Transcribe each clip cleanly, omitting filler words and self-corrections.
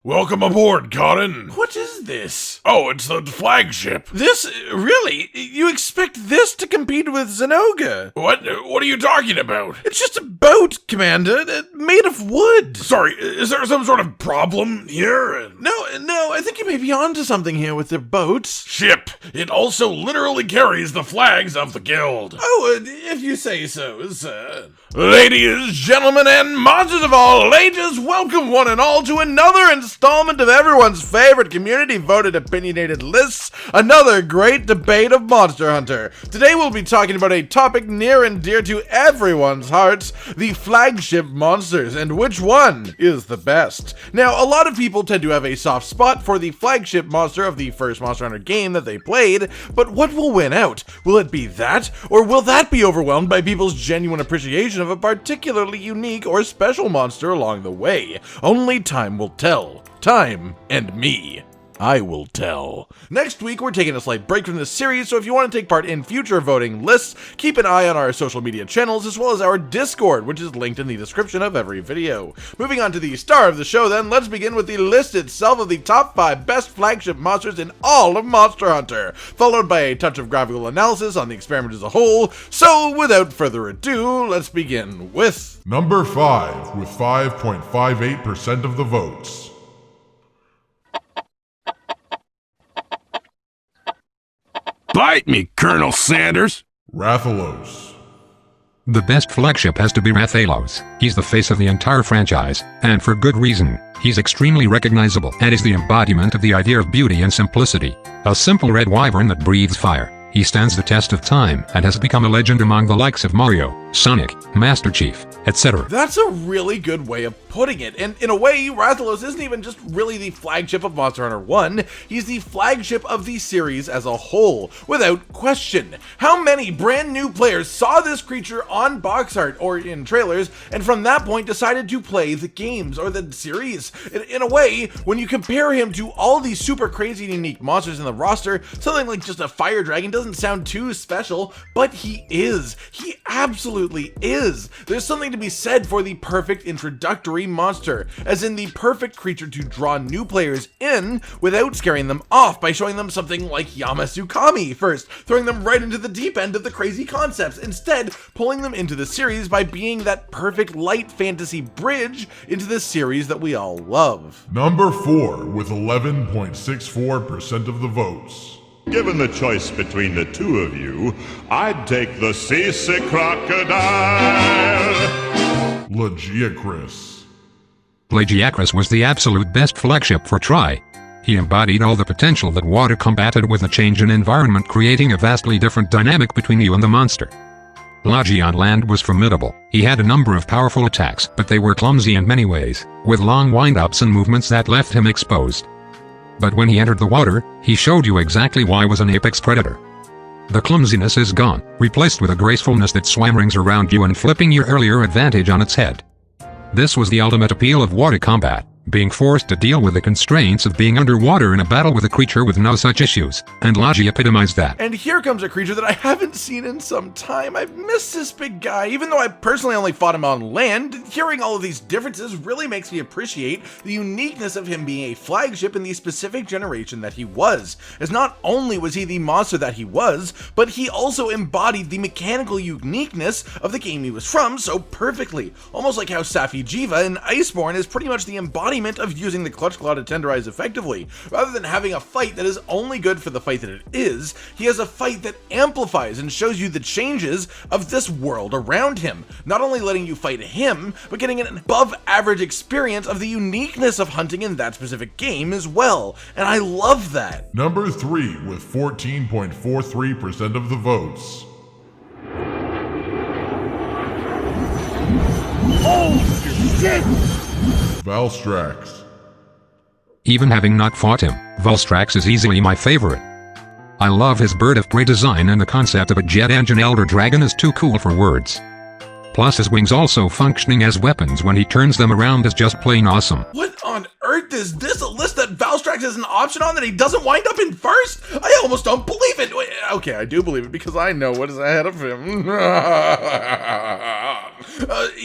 Welcome aboard, Cotton. What is this? Oh, it's the flagship. This? Really? You expect this to compete with Zenoga? What are you talking about? It's just a boat, Commander, made of wood. Sorry, is there some sort of problem here? No, I think you may be onto something here with your boats. Ship. It also literally carries the flags of the guild. Oh, if you say so, sir. Ladies, gentlemen, and monsters of all ages, welcome one and all to another installment of everyone's favorite community-voted opinionated lists, another great debate of Monster Hunter. Today we'll be talking about a topic near and dear to everyone's hearts, the flagship monsters, and which one is the best. Now, a lot of people tend to have a soft spot for the flagship monster of the first Monster Hunter game that they played, but what will win out? Will it be that, or will that be overwhelmed by people's genuine appreciation of a particularly unique or special monster along the way? Only time will tell. Time and me. I will tell. Next week, we're taking a slight break from this series, so if you want to take part in future voting lists, keep an eye on our social media channels as well as our Discord, which is linked in the description of every video. Moving on to the star of the show then, let's begin with the list itself of the top 5 best flagship monsters in all of Monster Hunter, followed by a touch of graphical analysis on the experiment as a whole. So without further ado, let's begin with... Number 5, with 5.58% of the votes. Bite me, Colonel Sanders. Rathalos. The best flagship has to be Rathalos. He's the face of the entire franchise, and for good reason. He's extremely recognizable and is the embodiment of the idea of beauty and simplicity. A simple red wyvern that breathes fire. He stands the test of time and has become a legend among the likes of Mario, Sonic, Master Chief, etc. That's a really good way of putting it, and in a way, Rathalos isn't even just really the flagship of Monster Hunter 1, he's the flagship of the series as a whole, without question. How many brand new players saw this creature on box art or in trailers, and from that point decided to play the games or the series? In a way, when you compare him to all these super crazy and unique monsters in the roster, something like just a fire dragon doesn't sound too special, but he is. He absolutely is. There's something to be said for the perfect introductory monster, as in the perfect creature to draw new players in without scaring them off by showing them something like Yamasukami first, throwing them right into the deep end of the crazy concepts, instead pulling them into the series by being that perfect light fantasy bridge into the series that we all love. Number 4, with 11.64% of the votes. Given the choice between the two of you, I'd take the seasick crocodile. Lagiacrus. Lagiacrus was the absolute best flagship for Tri. He embodied all the potential that water combated with a change in environment, creating a vastly different dynamic between you and the monster. Lagi on land was formidable. He had a number of powerful attacks, but they were clumsy in many ways, with long wind-ups and movements that left him exposed. But when he entered the water, he showed you exactly why he was an apex predator. The clumsiness is gone, replaced with a gracefulness that swam rings around you and flipping your earlier advantage on its head. This was the ultimate appeal of water combat, being forced to deal with the constraints of being underwater in a battle with a creature with no such issues, and Lagi epitomized that. And here comes a creature that I haven't seen in some time. I've missed this big guy. Even though I personally only fought him on land, hearing all of these differences really makes me appreciate the uniqueness of him being a flagship in the specific generation that he was. As not only was he the monster that he was, but he also embodied the mechanical uniqueness of the game he was from so perfectly. Almost like how Safi Jiva in Iceborne is pretty much the embodiment of using the clutch claw to tenderize effectively. Rather than having a fight that is only good for the fight that it is, he has a fight that amplifies and shows you the changes of this world around him, not only letting you fight him, but getting an above average experience of the uniqueness of hunting in that specific game as well, and I love that. Number 3, with 14.43% of the votes. Oh, shit! Valstrax. Even having not fought him, Valstrax is easily my favorite. I love his bird of prey design, and the concept of a jet engine elder dragon is too cool for words. Plus his wings also functioning as weapons when he turns them around is just plain awesome. What on earth is this? A list that Valstrax is an option on that he doesn't wind up in first? I almost don't believe it. Wait, okay, I do believe it because I know what is ahead of him.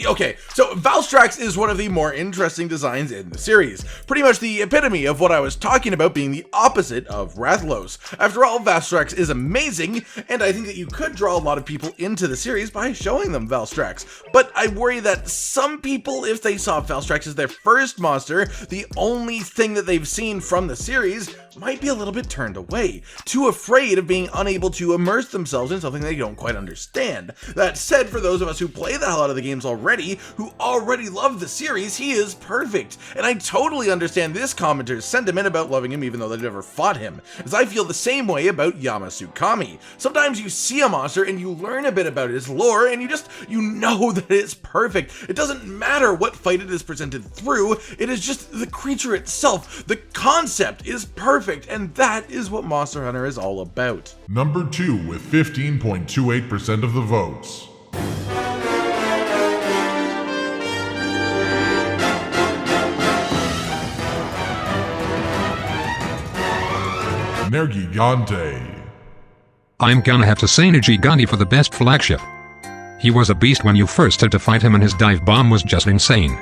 Okay, so Valstrax is one of the more interesting designs in the series. Pretty much the epitome of what I was talking about being the opposite of Rathalos. After all, Valstrax is amazing, and I think that you could draw a lot of people into the series by showing them Valstrax. But I worry that some people, if they saw Valstrax as their first monster, the only thing that they've seen from the series, might be a little bit turned away, too afraid of being unable to immerse themselves in something they don't quite understand. That said, for those of us who play the hell out of the games already, who already love the series, he is perfect, and I totally understand this commenter's sentiment about loving him even though they've never fought him, as I feel the same way about Yamasukami. Sometimes you see a monster and you learn a bit about his lore, and you know that it's perfect. It doesn't matter what fight it is presented through, it is just the creature itself. The concept is perfect. And that is what Monster Hunter is all about. Number 2 with 15.28% of the votes. Nergigante. I'm gonna have to say Nergigante for the best flagship. He was a beast when you first had to fight him, and his dive bomb was just insane.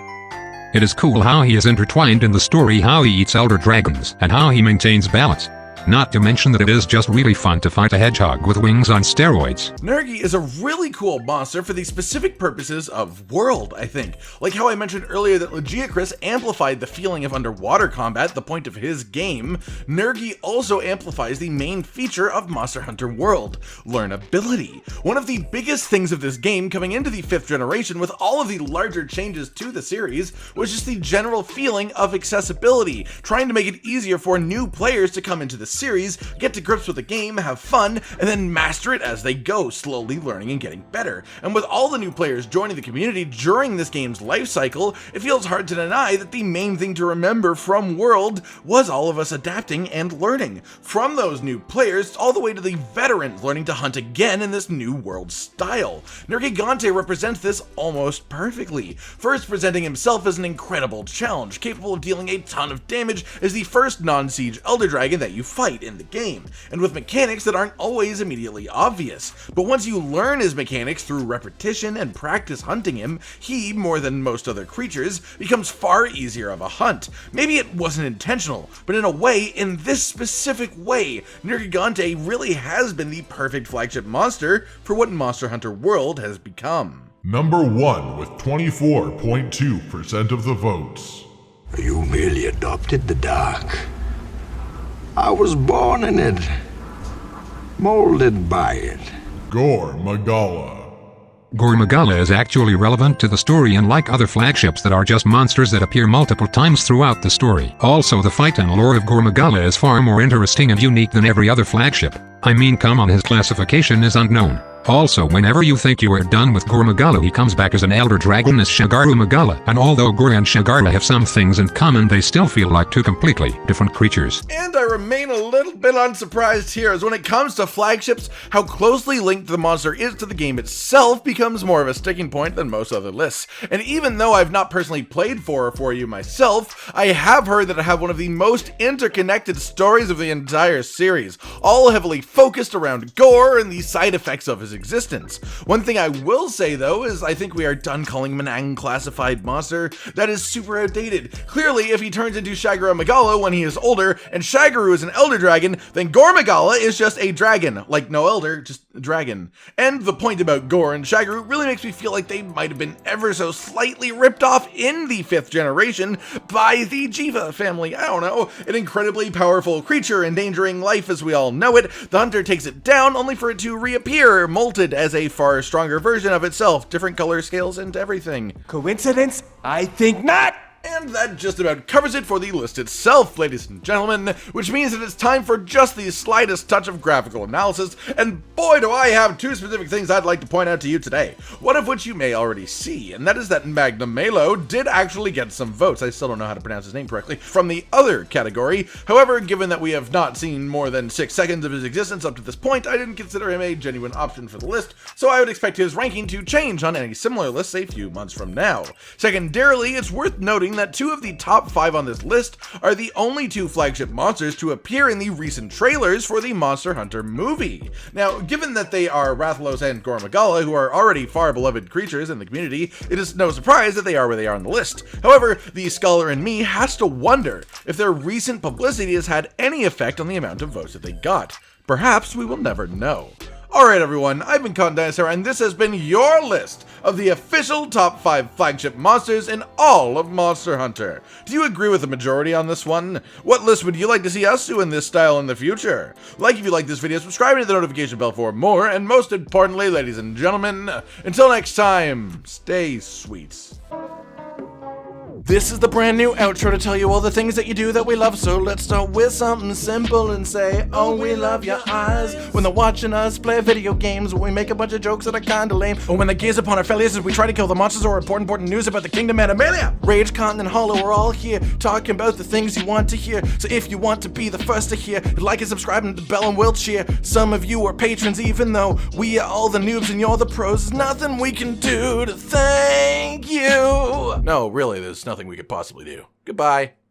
It is cool how he is intertwined in the story, how he eats elder dragons, and how he maintains balance. Not to mention that it is just really fun to fight a hedgehog with wings on steroids. Nergi is a really cool monster for the specific purposes of world, I think. Like how I mentioned earlier that Lagiacrus amplified the feeling of underwater combat, the point of his game, Nergi also amplifies the main feature of Monster Hunter World, learnability. One of the biggest things of this game coming into the 5th generation with all of the larger changes to the series was just the general feeling of accessibility, trying to make it easier for new players to come into the series, get to grips with the game, have fun, and then master it as they go, slowly learning and getting better. And with all the new players joining the community during this game's life cycle, it feels hard to deny that the main thing to remember from World was all of us adapting and learning. From those new players, all the way to the veterans learning to hunt again in this new World style. Nergigante represents this almost perfectly, first presenting himself as an incredible challenge, capable of dealing a ton of damage as the first non-siege Elder Dragon that you fight in the game, and with mechanics that aren't always immediately obvious. But once you learn his mechanics through repetition and practice hunting him, he, more than most other creatures, becomes far easier of a hunt. Maybe it wasn't intentional, but in a way, in this specific way, Nergigante really has been the perfect flagship monster for what Monster Hunter World has become. Number 1 with 24.2% of the votes. You merely adopted the dark. I was born in it, molded by it. Gormagala. Gormagala is actually relevant to the story, unlike other flagships that are just monsters that appear multiple times throughout the story. Also, the fight and lore of Gormagala is far more interesting and unique than every other flagship. I mean, come on, his classification is unknown. Also, whenever you think you are done with Gormagala, he comes back as an elder dragon as Shagarumagala, and although Gor and Shagarla have some things in common, they still feel like two completely different creatures. And I remain a little bit unsurprised here, as when it comes to flagships, how closely linked the monster is to the game itself becomes more of a sticking point than most other lists. And even though I've not personally played 4 or 4U myself, I have heard that I have one of the most interconnected stories of the entire series, all heavily focused around Gor and the side effects of his existence. One thing I will say though is I think we are done calling him an unclassified monster. That is super outdated. Clearly, if he turns into Shagarumagala when he is older and Shagaru is an elder dragon, then Gormagala is just a dragon. Like no elder, just a dragon. And the point about Gor and Shagaru really makes me feel like they might have been ever so slightly ripped off in the 5th generation by the Jiva family. I don't know. An incredibly powerful creature endangering life as we all know it. The hunter takes it down only for it to reappear, molted as a far stronger version of itself, different color scales and everything. Coincidence? I think not! And that just about covers it for the list itself, ladies and gentlemen, which means that it's time for just the slightest touch of graphical analysis, and boy do I have 2 specific things I'd like to point out to you today, one of which you may already see, and that is that Magnamalo did actually get some votes, I still don't know how to pronounce his name correctly, from the other category. However, given that we have not seen more than 6 seconds of his existence up to this point, I didn't consider him a genuine option for the list, so I would expect his ranking to change on any similar lists a few months from now. Secondarily, it's worth noting noting that 2 of the top 5 on this list are the only 2 flagship monsters to appear in the recent trailers for the Monster Hunter movie. Now, given that they are Rathalos and Gormagala, who are already far beloved creatures in the community, it is no surprise that they are where they are on the list. However, the scholar in me has to wonder if their recent publicity has had any effect on the amount of votes that they got. Perhaps we will never know. Alright everyone, I've been Cotton Dinosaur, and this has been your list of the official top 5 flagship monsters in all of Monster Hunter. Do you agree with the majority on this one? What list would you like to see us do in this style in the future? Like if you like this video, subscribe and hit the notification bell for more, and most importantly, ladies and gentlemen, until next time, stay sweet. This is the brand new outro to tell you all the things that you do that we love, so let's start with something simple and say, oh, we love your eyes. When they're watching us play video games, when we make a bunch of jokes that are kinda lame, or when they gaze upon our failures as we try to kill the monsters or important news about the kingdom Animalia. Rage, Continent, Hollow, we're all here, talking about the things you want to hear, so if you want to be the first to hear, like and subscribe and the bell and we'll cheer. Some of you are patrons even though we are all the noobs and you're the pros. There's nothing we can do to thank you. No, really, there's nothing we could possibly do. Goodbye.